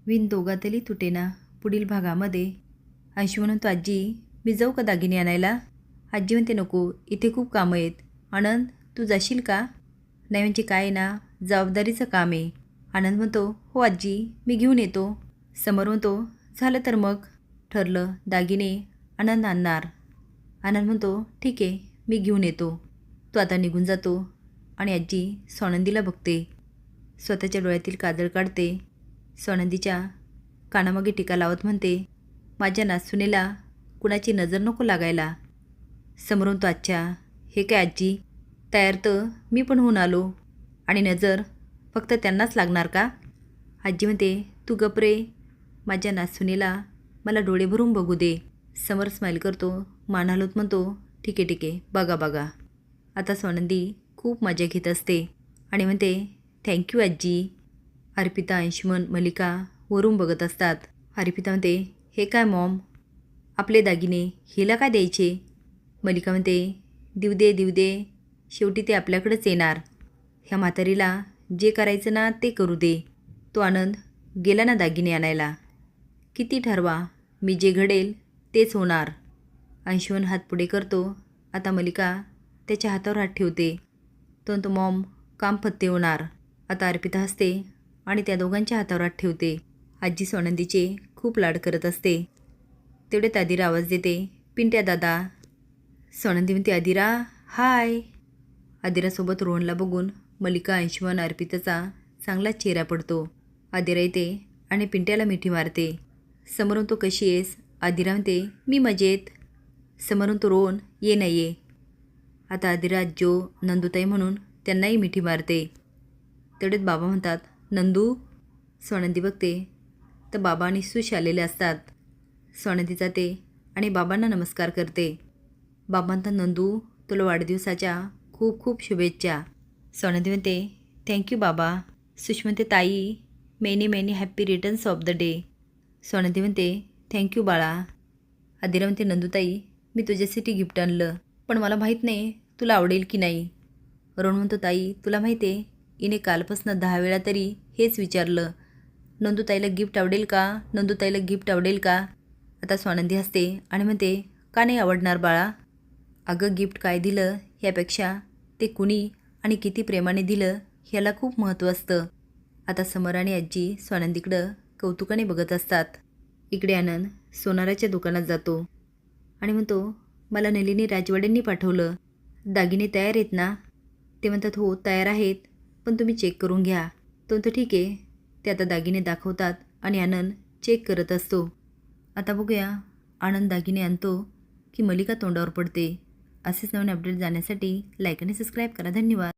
विण दोघातली तुटेना. पुढील भागामध्ये अंशू म्हणतो, आजी मी जाऊ का दागिने आणायला? आजी म्हणते, नको, इथे खूप कामं आहेत. आनंद तू जाशील का? नाही म्हणजे काय ना, जबाबदारीचं काम आहे. आनंद म्हणतो, हो आजी मी घेऊन येतो. समर म्हणतो, झालं तर मग ठरलं, दागिने आनंद आणणार. आनंद म्हणतो, ठीक आहे मी घेऊन येतो. तो आता निघून जातो आणि आजी सोनंदीला बघते. स्वतःच्या डोळ्यातील काजळ काढते. सोनंदीच्या कानामागे टिका लावत म्हणते, माझ्या नाचुनेला कुणाची नजर नको लागायला. समोर म्हणतो, अच्छा हे काय आजी, तयार तर मी पण होऊन आलो आणि नजर फक्त त्यांनाच लागणार का? आजी म्हणते, तू गप रे, माझ्या नाचुनेला मला डोळे भरून बघू दे. समर स्माईल करतो, मान हलवत म्हणतो, ठीक आहे बघा बघा. आता सोनंदी खूप मजा घेत असते आणि म्हणते, थँक्यू आजी. अर्पिता, अंशुमन, मलिका वरून बघत असतात. अर्पिता म्हणते, हे काय मॉम, आपले दागिने हिला काय द्यायचे? मलिका म्हणते, देऊ दे, शेवटी ते आपल्याकडेच येणार. ह्या म्हातारीला जे करायचं ना ते करू दे. तो आनंद गेला ना दागिने आणायला. किती ठरवा, मी जे घडेल तेच होणार. अंशुमन हात पुढे करतो. आता मलिका त्याच्या हातावर हात ठेवते. तो मॉम काम फत्ते होणार. आता अर्पिता हसते आणि त्या दोघांच्या हातावर हात ठेवते. आजी सोनंदीचे खूप लाड करत असते. तेवढ्यात आदिरा आवाज देते, पिंट्या दादा. सोनंदी म्हणते, आदिरा हाय. आदिरासोबत रोहनला बघून मलिका, अंशुमन, अर्पिताचा चांगलाच चेहरा पडतो. आदिरा येते आणि पिंट्याला मिठी मारते. समोरून तो कशी आहेस? आदिरा म्हणते, मी मजेत. समोरून तो रोहन ये नाही ये. आता आदिरा जो नंदूताई म्हणून त्यांनाही मिठी मारते. तेवढ्यात बाबा म्हणतात, नंदू. सोनंदी बघते तर बाबा आणि सुश आलेले असतात. सोनंदी जाते आणि बाबांना नमस्कार करते. बाबा म्हणतात, नंदू तुला वाढदिवसाच्या खूप खूप शुभेच्छा. सोनंदी म्हणते, थँक्यू बाबा. सुश म्हणते, ताई many happy returns of the day. Sonandi म्हणते, थँक्यू बाळा. आदिरा म्हणते, नंदूताई मी तुझ्यासाठी गिफ्ट आणलं, पण मला माहीत नाही तुला आवडेल की नाही. रोहन म्हणतो, ताई तुला माहिती आहे हिने कालपासून 10 वेळा तरी हेच विचारलं, नंदूताईला गिफ्ट आवडेल का, नंदूताईला गिफ्ट आवडेल का. आता सोनंदी हसते आणि म्हणते, का नाही आवडणार बाळा. अगं गिफ्ट काय दिलं ह्यापेक्षा ते कुणी आणि किती प्रेमाने दिलं ह्याला खूप महत्त्व असतं. आता समर आणि आजी सोनंदीकडं कौतुकाने बघत असतात. इकडे आनंद सोनाराच्या दुकानात जातो आणि म्हणतो, मला नलिनी राजवाड्यांनी पाठवलं, दागिने तयार आहेत ना? ते म्हणतात, हो तयार आहेत, पण तुम्ही चेक करून घ्या. तो म्हणतो, ठीक आहे. ते आता दागिने दाखवतात आणि आनंद चेक करत असतो. आता बघूया आनंद दागिने आणतो की मलिका तोंडावर पडते. असेच नवीन अपडेट जाण्यासाठी लाईक आणि सबस्क्राईब करा. धन्यवाद.